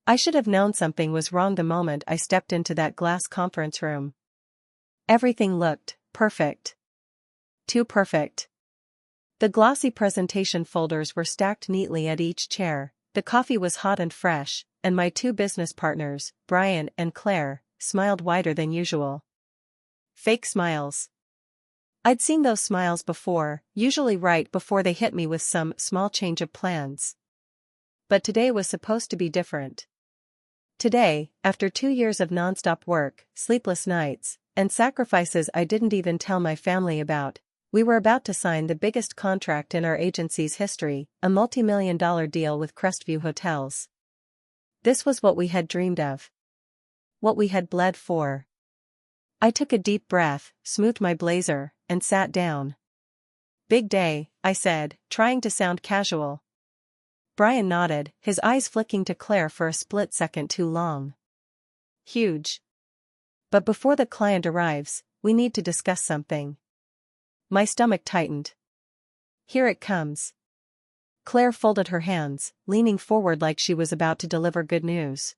I should have known something was wrong the moment I stepped into that glass conference room. Everything looked perfect. Too perfect. The glossy presentation folders were stacked neatly at each chair, the coffee was hot and fresh, and my two business partners, Brian and Claire, smiled wider than usual. Fake smiles. I'd seen those smiles before, usually right before they hit me with some small change of plans. But today was supposed to be different. Today, after 2 years of non-stop work, sleepless nights, and sacrifices I didn't even tell my family about, we were about to sign the biggest contract in our agency's history, a multi-million-dollar deal with Crestview Hotels. This was what we had dreamed of. What we had bled for. I took a deep breath, smoothed my blazer, and sat down. Big day, I said, trying to sound casual. Brian nodded, his eyes flicking to Claire for a split second too long. Huge. But before the client arrives, we need to discuss something. My stomach tightened. Here it comes. Claire folded her hands, leaning forward like she was about to deliver good news.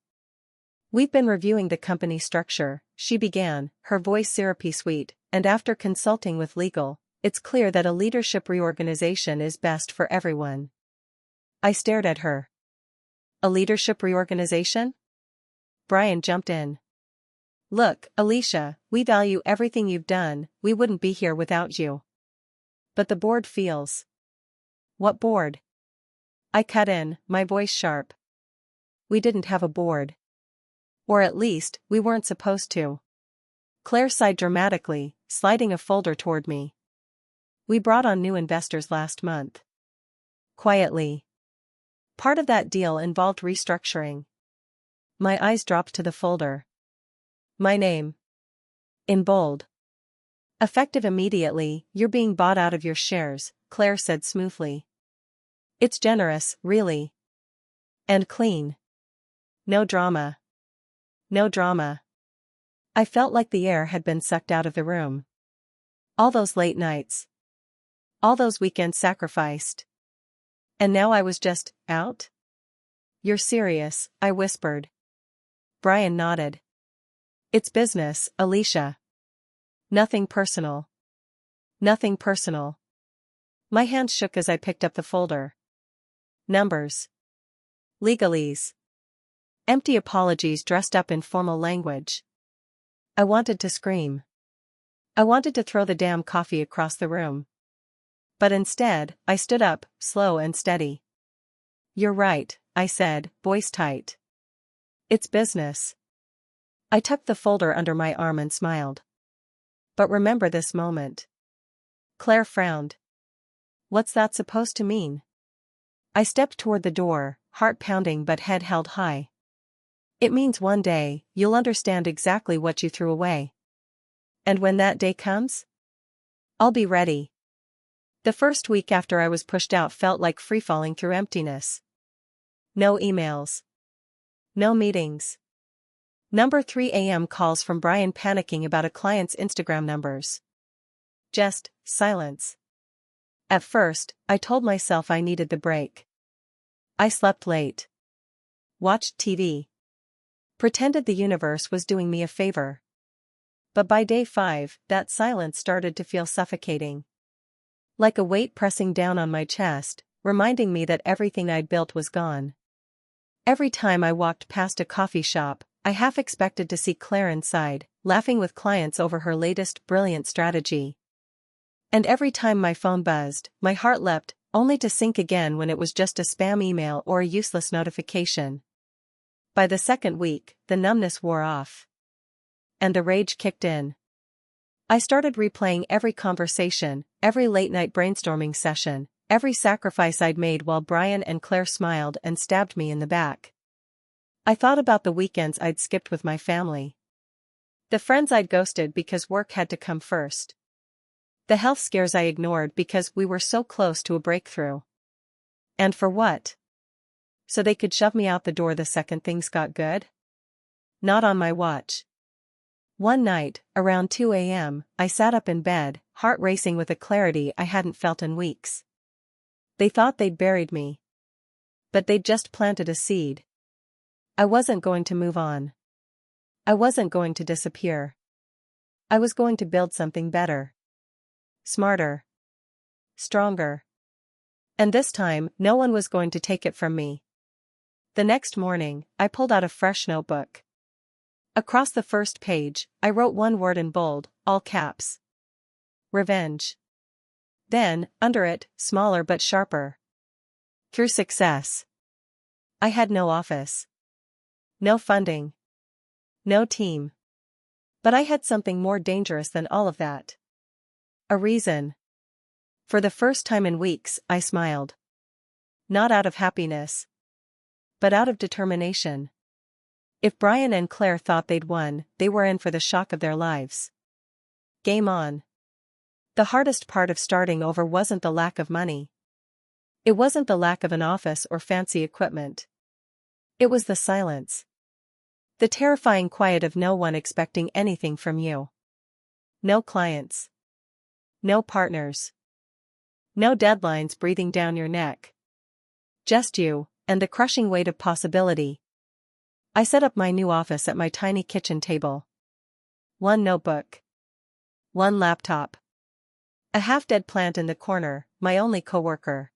We've been reviewing the company structure, she began, her voice syrupy sweet, and after consulting with legal, it's clear that a leadership reorganization is best for everyone. I stared at her. A leadership reorganization? Brian jumped in. Look, Alicia, we value everything you've done, we wouldn't be here without you. But the board feels. What board? I cut in, my voice sharp. We didn't have a board. Or at least, we weren't supposed to. Claire sighed dramatically, sliding a folder toward me. We brought on new investors last month. Quietly. Part of that deal involved restructuring. My eyes dropped to the folder. My name. In bold. Effective immediately, you're being bought out of your shares, Claire said smoothly. It's generous, really. And clean. No drama. No drama. I felt like the air had been sucked out of the room. All those late nights. All those weekends sacrificed. And now I was just, out? You're serious, I whispered. Brian nodded. It's business, Alicia. Nothing personal. Nothing personal. My hands shook as I picked up the folder. Numbers. Legalese. Empty apologies dressed up in formal language. I wanted to scream. I wanted to throw the damn coffee across the room. But instead, I stood up, slow and steady. You're right, I said, voice tight. It's business. I tucked the folder under my arm and smiled. But remember this moment. Claire frowned. What's that supposed to mean? I stepped toward the door, heart pounding but head held high. It means one day, you'll understand exactly what you threw away. And when that day comes? I'll be ready. The first week after I was pushed out felt like free-falling through emptiness. No emails. No meetings. Number 3 a.m. calls from Brian panicking about a client's Instagram numbers. Just silence. At first, I told myself I needed the break. I slept late. Watched TV. Pretended the universe was doing me a favor. But by day 5, that silence started to feel suffocating. Like a weight pressing down on my chest, reminding me that everything I'd built was gone. Every time I walked past a coffee shop, I half expected to see Claire inside, laughing with clients over her latest brilliant strategy. And every time my phone buzzed, my heart leapt, only to sink again when it was just a spam email or a useless notification. By the second week, the numbness wore off. And the rage kicked in. I started replaying every conversation, every late-night brainstorming session, every sacrifice I'd made while Brian and Claire smiled and stabbed me in the back. I thought about the weekends I'd skipped with my family. The friends I'd ghosted because work had to come first. The health scares I ignored because we were so close to a breakthrough. And for what? So they could shove me out the door the second things got good? Not on my watch. One night, around 2 a.m., I sat up in bed, heart racing with a clarity I hadn't felt in weeks. They thought they'd buried me. But they'd just planted a seed. I wasn't going to move on. I wasn't going to disappear. I was going to build something better. Smarter. Stronger. And this time, no one was going to take it from me. The next morning, I pulled out a fresh notebook. Across the first page, I wrote one word in bold, all caps. Revenge. Then, under it, smaller but sharper. Through success. I had no office. No funding. No team. But I had something more dangerous than all of that. A reason. For the first time in weeks, I smiled. Not out of happiness. But out of determination. If Brian and Claire thought they'd won, they were in for the shock of their lives. Game on. The hardest part of starting over wasn't the lack of money. It wasn't the lack of an office or fancy equipment. It was the silence. The terrifying quiet of no one expecting anything from you. No clients. No partners. No deadlines breathing down your neck. Just you, and the crushing weight of possibility. I set up my new office at my tiny kitchen table. One notebook. One laptop. A half-dead plant in the corner, my only coworker.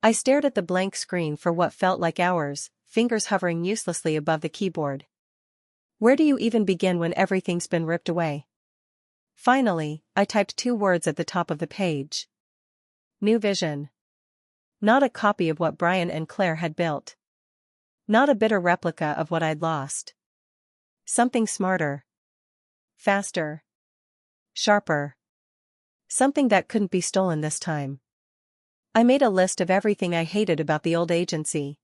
I stared at the blank screen for what felt like hours, fingers hovering uselessly above the keyboard. Where do you even begin when everything's been ripped away? Finally, I typed 2 words at the top of the page. New vision. Not a copy of what Brian and Claire had built. Not a bitter replica of what I'd lost. Something smarter. Faster. Sharper. Something that couldn't be stolen this time. I made a list of everything I hated about the old agency.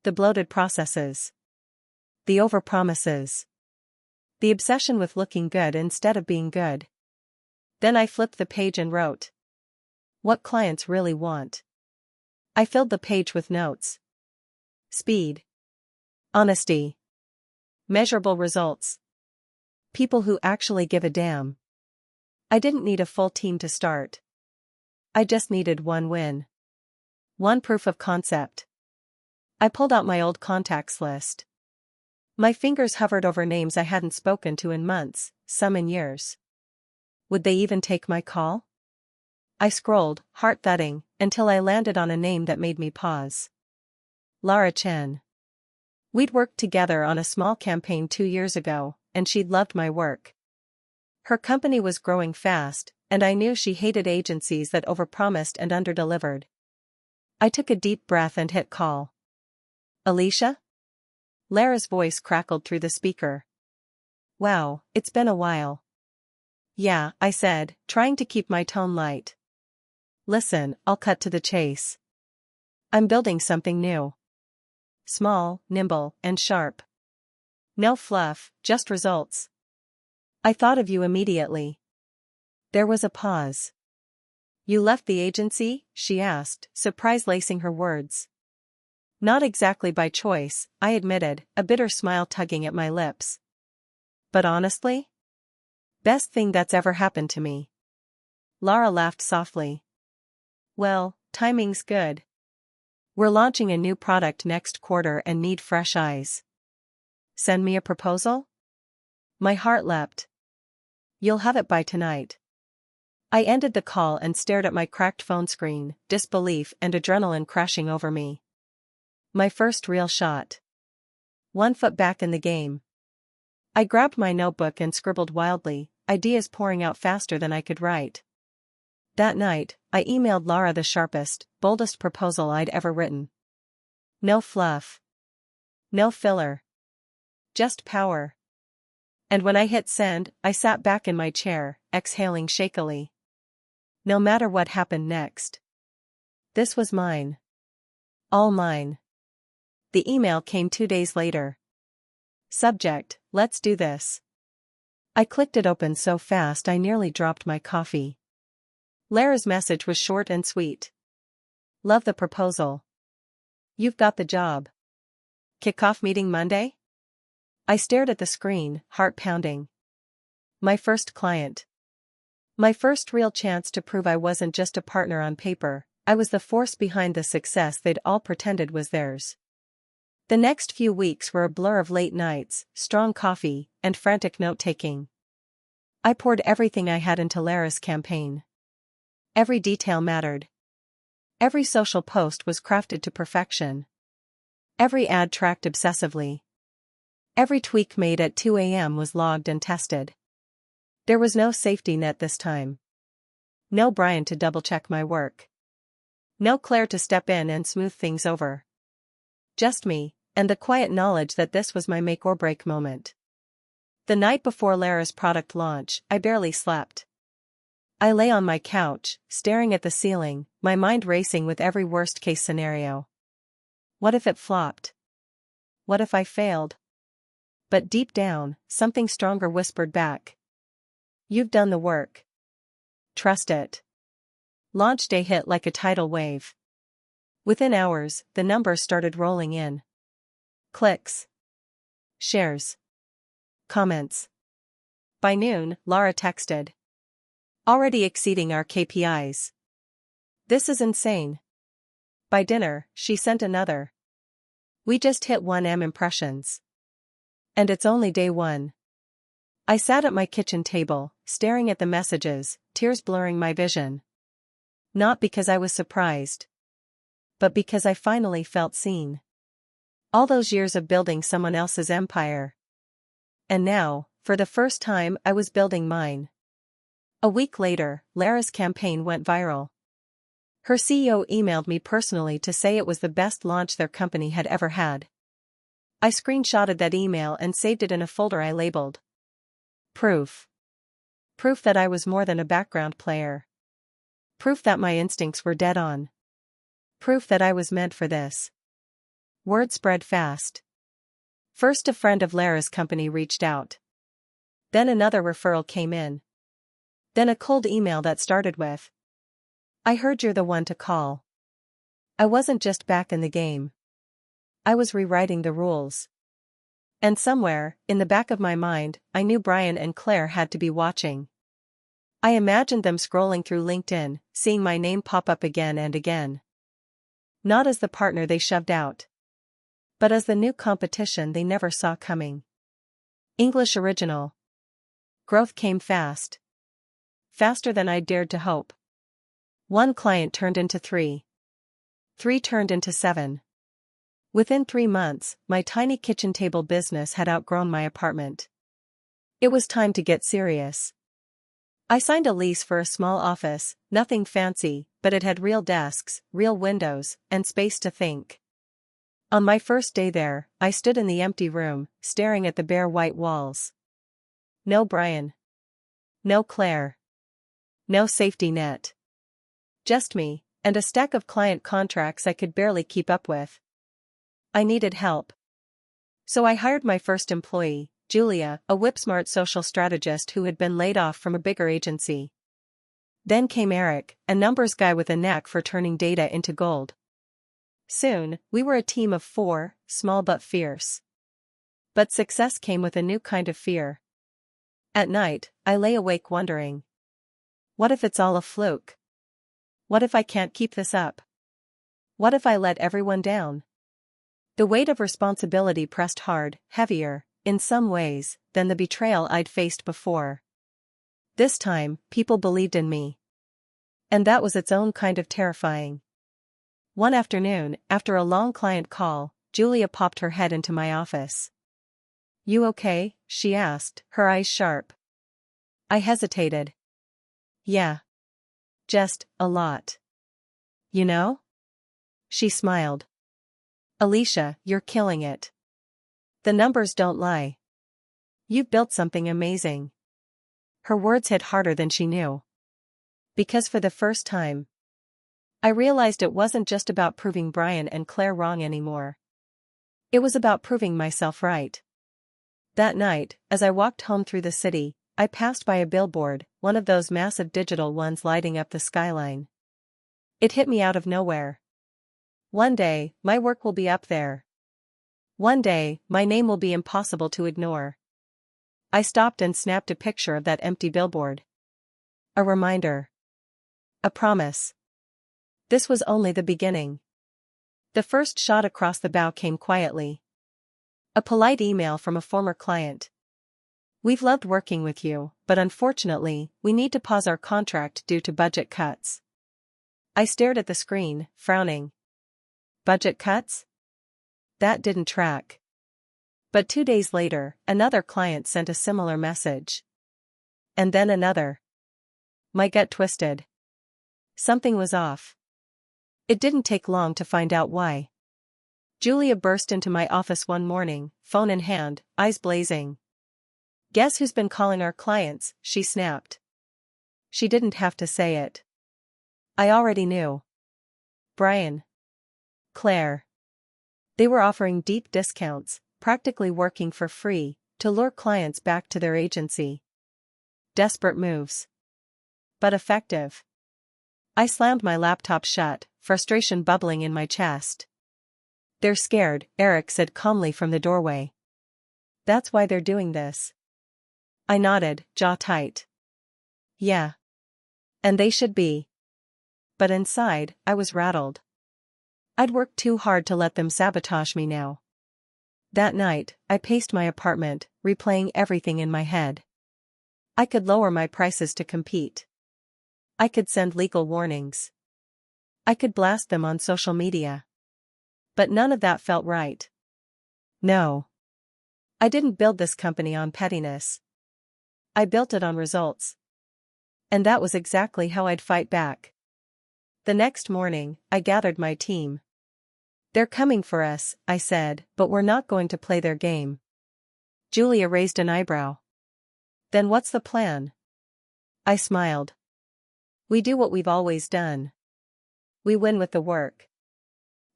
The bloated processes. The overpromises. The obsession with looking good instead of being good. Then I flipped the page and wrote. What clients really want. I filled the page with notes. Speed. Honesty. Measurable results. People who actually give a damn. I didn't need a full team to start. I just needed one win. One proof of concept. I pulled out my old contacts list. My fingers hovered over names I hadn't spoken to in months, some in years. Would they even take my call? I scrolled, heart thudding, until I landed on a name that made me pause. Lara Chen. We'd worked together on a small campaign 2 years ago, and she'd loved my work. Her company was growing fast, and I knew she hated agencies that overpromised and underdelivered. I took a deep breath and hit call. Alicia? Lara's voice crackled through the speaker. Wow, it's been a while. Yeah, I said, trying to keep my tone light. Listen, I'll cut to the chase. I'm building something new. Small, nimble, and sharp. No fluff, just results. I thought of you immediately. There was a pause. You left the agency? She asked, surprise lacing her words. Not exactly by choice, I admitted, a bitter smile tugging at my lips. But honestly? Best thing that's ever happened to me. Lara laughed softly. Well, timing's good. We're launching a new product next quarter and need fresh eyes. Send me a proposal? My heart leapt. You'll have it by tonight. I ended the call and stared at my cracked phone screen, disbelief and adrenaline crashing over me. My first real shot. 1 foot back in the game. I grabbed my notebook and scribbled wildly, ideas pouring out faster than I could write. That night, I emailed Lara the sharpest, boldest proposal I'd ever written. No fluff. No filler. Just power. And when I hit send, I sat back in my chair, exhaling shakily. No matter what happened next. This was mine. All mine. The email came 2 days later. Subject, let's do this. I clicked it open so fast I nearly dropped my coffee. Lara's message was short and sweet. Love the proposal. You've got the job. Kickoff meeting Monday? I stared at the screen, heart pounding. My first client. My first real chance to prove I wasn't just a partner on paper, I was the force behind the success they'd all pretended was theirs. The next few weeks were a blur of late nights, strong coffee, and frantic note-taking. I poured everything I had into Lara's campaign. Every detail mattered. Every social post was crafted to perfection. Every ad tracked obsessively. Every tweak made at 2 a.m. was logged and tested. There was no safety net this time. No Brian to double-check my work. No Claire to step in and smooth things over. Just me, and the quiet knowledge that this was my make-or-break moment. The night before Lara's product launch, I barely slept. I lay on my couch, staring at the ceiling, my mind racing with every worst-case scenario. What if it flopped? What if I failed? But deep down, something stronger whispered back. You've done the work. Trust it. Launch day hit like a tidal wave. Within hours, the numbers started rolling in. Clicks. Shares. Comments. By noon, Lara texted. Already exceeding our KPIs. This is insane. By dinner, she sent another. We just hit 1M impressions. And it's only day one. I sat at my kitchen table, staring at the messages, tears blurring my vision. Not because I was surprised. But because I finally felt seen. All those years of building someone else's empire. And now, for the first time, I was building mine. A week later, Lara's campaign went viral. Her CEO emailed me personally to say it was the best launch their company had ever had. I screenshotted that email and saved it in a folder I labeled. Proof. Proof that I was more than a background player. Proof that my instincts were dead on. Proof that I was meant for this. Word spread fast. First, a friend of Lara's company reached out. Then another referral came in. Then a cold email that started with, I heard you're the one to call. I wasn't just back in the game. I was rewriting the rules. And somewhere, in the back of my mind, I knew Brian and Claire had to be watching. I imagined them scrolling through LinkedIn, seeing my name pop up again and again. Not as the partner they shoved out, but as the new competition they never saw coming. English original. Growth came fast. Faster than I dared to hope. 1 client turned into 3. 3 turned into 7. Within 3 months, my tiny kitchen table business had outgrown my apartment. It was time to get serious. I signed a lease for a small office, nothing fancy, but it had real desks, real windows, and space to think. On my first day there, I stood in the empty room, staring at the bare white walls. No Brian. No Claire. No safety net. Just me, and a stack of client contracts I could barely keep up with. I needed help. So I hired my first employee, Julia, a whip-smart social strategist who had been laid off from a bigger agency. Then came Eric, a numbers guy with a knack for turning data into gold. Soon, we were a team of 4, small but fierce. But success came with a new kind of fear. At night, I lay awake wondering. What if it's all a fluke? What if I can't keep this up? What if I let everyone down? The weight of responsibility pressed hard, heavier, in some ways, than the betrayal I'd faced before. This time, people believed in me. And that was its own kind of terrifying. One afternoon, after a long client call, Julia popped her head into my office. You okay? She asked, her eyes sharp. I hesitated. Yeah. Just, a lot. You know? She smiled. Alicia, you're killing it. The numbers don't lie. You've built something amazing. Her words hit harder than she knew. Because for the first time, I realized it wasn't just about proving Brian and Claire wrong anymore. It was about proving myself right. That night, as I walked home through the city, I passed by a billboard, one of those massive digital ones lighting up the skyline. It hit me out of nowhere. One day, my work will be up there. One day, my name will be impossible to ignore. I stopped and snapped a picture of that empty billboard. A reminder. A promise. This was only the beginning. The first shot across the bow came quietly. A polite email from a former client. "We've loved working with you, but unfortunately, we need to pause our contract due to budget cuts." I stared at the screen, frowning. Budget cuts? That didn't track. But 2 days later, another client sent a similar message. And then another. My gut twisted. Something was off. It didn't take long to find out why. Julia burst into my office one morning, phone in hand, eyes blazing. "Guess who's been calling our clients?" she snapped. She didn't have to say it. I already knew. Brian. Claire. They were offering deep discounts, practically working for free, to lure clients back to their agency. Desperate moves. But effective. I slammed my laptop shut, frustration bubbling in my chest. "They're scared," Eric said calmly from the doorway. "That's why they're doing this." I nodded, jaw tight. Yeah. And they should be. But inside, I was rattled. I'd worked too hard to let them sabotage me now. That night, I paced my apartment, replaying everything in my head. I could lower my prices to compete. I could send legal warnings. I could blast them on social media. But none of that felt right. No. I didn't build this company on pettiness. I built it on results. And that was exactly how I'd fight back. The next morning, I gathered my team. "They're coming for us," I said, "but we're not going to play their game." Julia raised an eyebrow. "Then what's the plan?" I smiled. "We do what we've always done. We win with the work.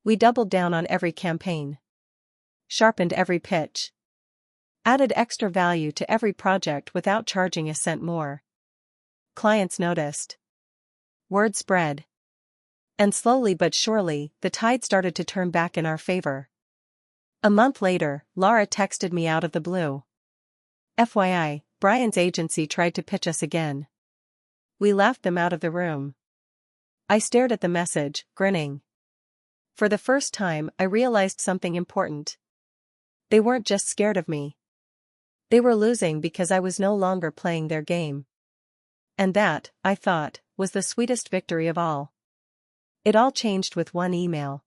We doubled down on every campaign. Sharpened every pitch. Added extra value to every project without charging a cent more. Clients noticed. Word spread. And slowly but surely, the tide started to turn back in our favor. A month later, Laura texted me out of the blue. "FYI, Brian's agency tried to pitch us again." We laughed them out of the room. I stared at the message, grinning. For the first time, I realized something important. They weren't just scared of me. They were losing because I was no longer playing their game. And that, I thought, was the sweetest victory of all. It all changed with one email.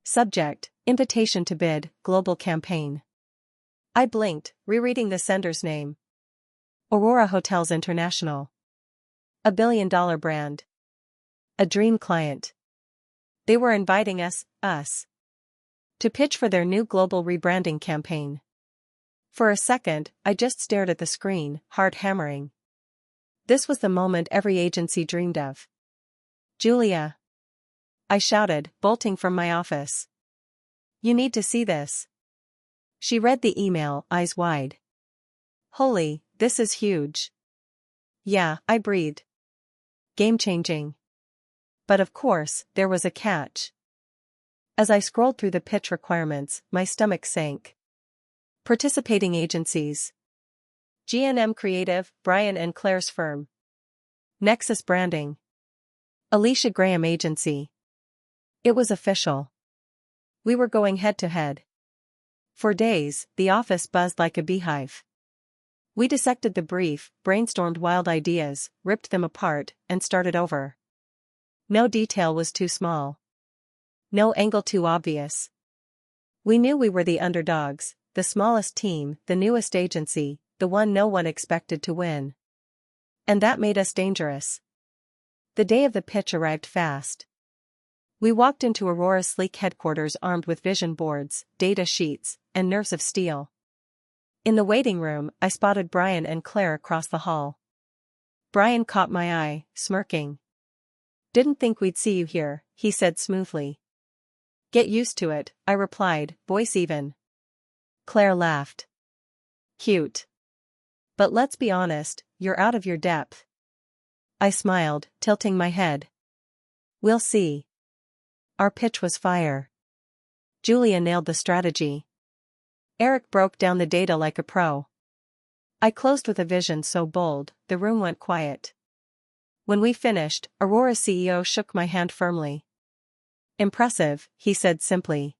Subject: Invitation to bid, global campaign. I blinked, rereading the sender's name. Aurora Hotels International. $1 billion brand. A dream client. They were inviting us, to pitch for their new global rebranding campaign. For a second, I just stared at the screen, heart hammering. This was the moment every agency dreamed of. "Julia!" I shouted, bolting from my office. "You need to see this." She read the email, eyes wide. "Holy, this is huge." "Yeah," I breathed. "Game-changing." But of course, there was a catch. As I scrolled through the pitch requirements, my stomach sank. Participating agencies. G&M Creative, Brian and Claire's firm. Nexus Branding. Alicia Graham Agency. It was official. We were going head-to-head. For days, the office buzzed like a beehive. We dissected the brief, brainstormed wild ideas, ripped them apart, and started over. No detail was too small. No angle too obvious. We knew we were the underdogs, the smallest team, the newest agency, the one no one expected to win. And that made us dangerous. The day of the pitch arrived fast. We walked into Aurora's sleek headquarters armed with vision boards, data sheets, and nerves of steel. In the waiting room, I spotted Brian and Claire across the hall. Brian caught my eye, smirking. "Didn't think we'd see you here," he said smoothly. "Get used to it," I replied, voice even. Claire laughed. "Cute. But let's be honest, you're out of your depth." I smiled, tilting my head. "We'll see." Our pitch was fire. Julia nailed the strategy. Eric broke down the data like a pro. I closed with a vision so bold, the room went quiet. When we finished, Aurora's CEO shook my hand firmly. Impressive, he said simply.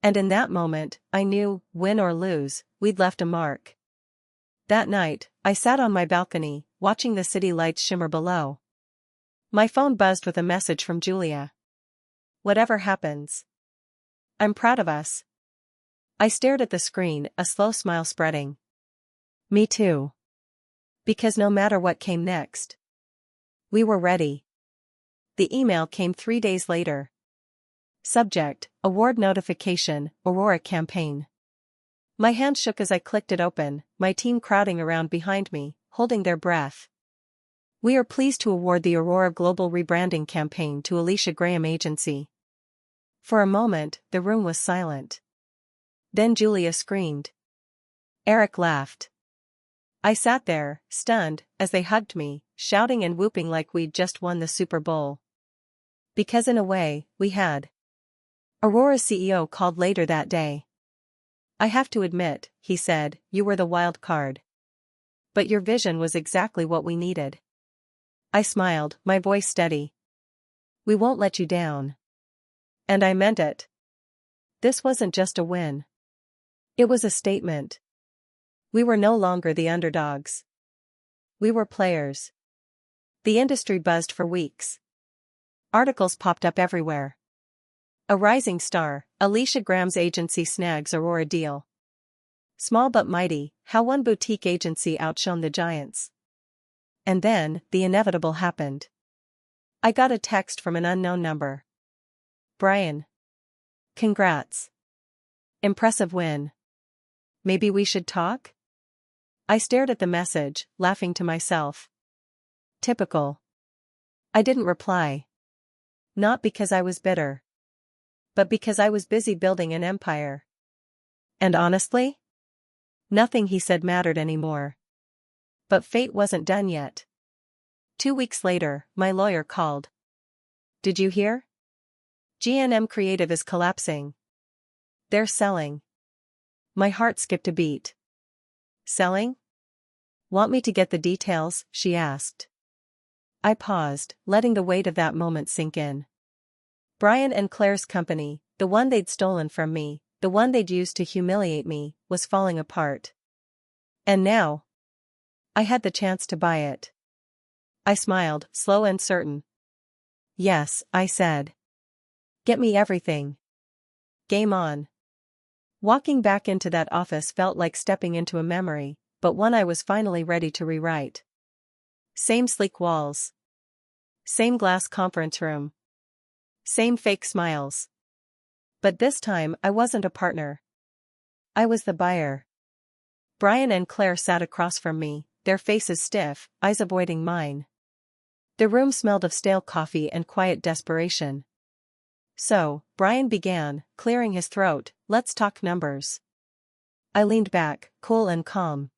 And in that moment, I knew, win or lose, we'd left a mark. That night, I sat on my balcony, watching the city lights shimmer below. My phone buzzed with a message from Julia. Whatever happens, I'm proud of us. I stared at the screen, a slow smile spreading. Me too. Because no matter what came next, we were ready. The email came 3 days later. Subject, award notification, Aurora campaign. My hand shook as I clicked it open, my team crowding around behind me, holding their breath. We are pleased to award the Aurora Global Rebranding Campaign to Alicia Graham Agency. For a moment, the room was silent. Then Julia screamed. Eric laughed. I sat there, stunned, as they hugged me, shouting and whooping like we'd just won the Super Bowl. Because in a way, we had. Aurora's CEO called later that day. I have to admit, he said, you were the wild card. But your vision was exactly what we needed. I smiled, my voice steady. We won't let you down. And I meant it. This wasn't just a win. It was a statement. We were no longer the underdogs. We were players. The industry buzzed for weeks. Articles popped up everywhere. A rising star, Alicia Graham's agency snags Aurora deal. Small but mighty, how one boutique agency outshone the giants. And then, the inevitable happened. I got a text from an unknown number. Brian. Congrats. Impressive win. Maybe we should talk? I stared at the message, laughing to myself. Typical. I didn't reply. Not because I was bitter. But because I was busy building an empire. And honestly? Nothing he said mattered anymore. But fate wasn't done yet. 2 weeks later, my lawyer called. Did you hear? G&M Creative is collapsing. They're selling. My heart skipped a beat. Selling? Want me to get the details? She asked. I paused, letting the weight of that moment sink in. Brian and Claire's company, the one they'd stolen from me, the one they'd used to humiliate me, was falling apart. And now, I had the chance to buy it. I smiled, slow and certain. Yes, I said. Get me everything. Game on. Walking back into that office felt like stepping into a memory, but one I was finally ready to rewrite. Same sleek walls. Same glass conference room. Same fake smiles. But this time I wasn't a partner. I was the buyer. Brian and Claire sat across from me, their faces stiff, eyes avoiding mine. The room smelled of stale coffee and quiet desperation. So, Brian began, clearing his throat, let's talk numbers. I leaned back, cool and calm.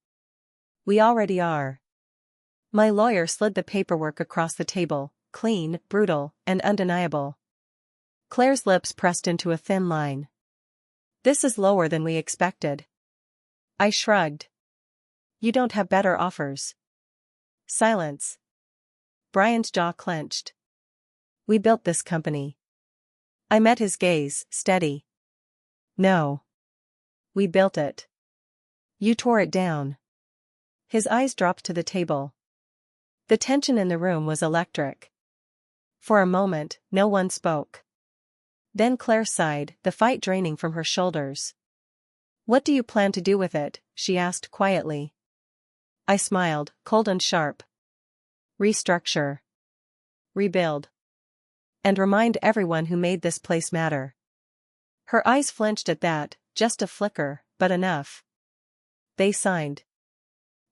We already are. My lawyer slid the paperwork across the table, clean, brutal, and undeniable. Claire's lips pressed into a thin line. This is lower than we expected. I shrugged. You don't have better offers. Silence. Brian's jaw clenched. We built this company. I met his gaze, steady. No. We built it. You tore it down. His eyes dropped to the table. The tension in the room was electric. For a moment, no one spoke. Then Claire sighed, the fight draining from her shoulders. What do you plan to do with it? She asked quietly. I smiled, cold and sharp. Restructure. Rebuild. And remind everyone who made this place matter. Her eyes flinched at that, just a flicker, but enough. They signed.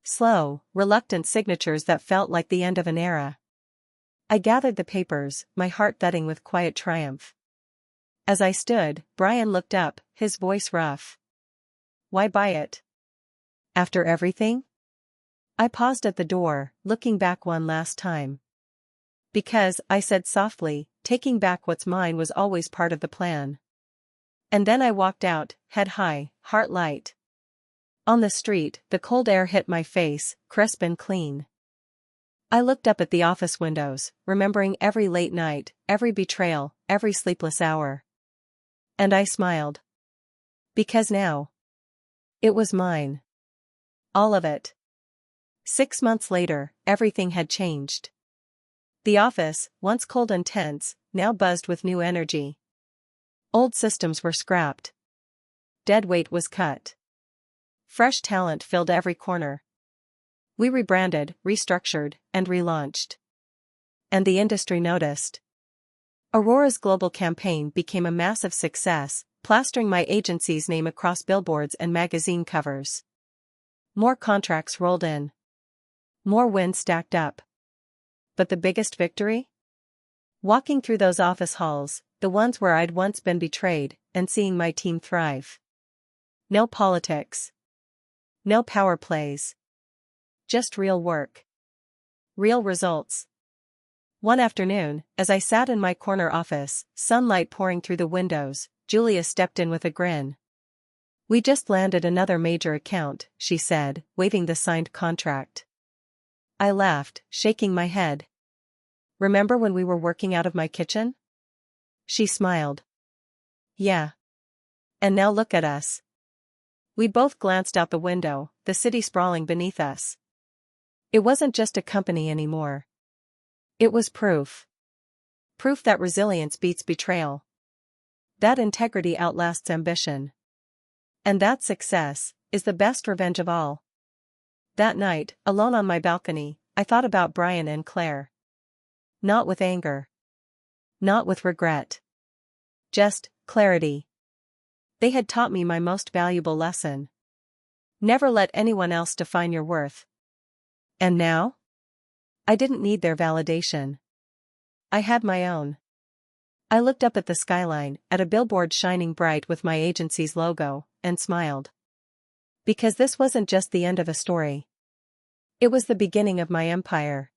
Slow, reluctant signatures that felt like the end of an era. I gathered the papers, my heart thudding with quiet triumph. As I stood, Brian looked up, his voice rough. Why buy it? After everything? I paused at the door, looking back one last time. Because, I said softly, taking back what's mine was always part of the plan. And then I walked out, head high, heart light. On the street, the cold air hit my face, crisp and clean. I looked up at the office windows, remembering every late night, every betrayal, every sleepless hour. And I smiled. Because now, it was mine. All of it. 6 months later, everything had changed. The office, once cold and tense, now buzzed with new energy. Old systems were scrapped. Dead weight was cut. Fresh talent filled every corner. We rebranded, restructured, and relaunched. And the industry noticed. Aurora's global campaign became a massive success, plastering my agency's name across billboards and magazine covers. More contracts rolled in. More wins stacked up. But the biggest victory? Walking through those office halls, the ones where I'd once been betrayed, and seeing my team thrive. No politics. No power plays. Just real work. Real results. One afternoon, as I sat in my corner office, sunlight pouring through the windows, Julia stepped in with a grin. "We just landed another major account," she said, waving the signed contract. I laughed, shaking my head. "Remember when we were working out of my kitchen?" She smiled. "Yeah. And now look at us." We both glanced out the window, the city sprawling beneath us. It wasn't just a company anymore. It was proof. Proof that resilience beats betrayal. That integrity outlasts ambition. And that success is the best revenge of all. That night, alone on my balcony, I thought about Brian and Claire. Not with anger. Not with regret. Just clarity. They had taught me my most valuable lesson. Never let anyone else define your worth. And now? I didn't need their validation. I had my own. I looked up at the skyline, at a billboard shining bright with my agency's logo, and smiled. Because this wasn't just the end of a story. It was the beginning of my empire.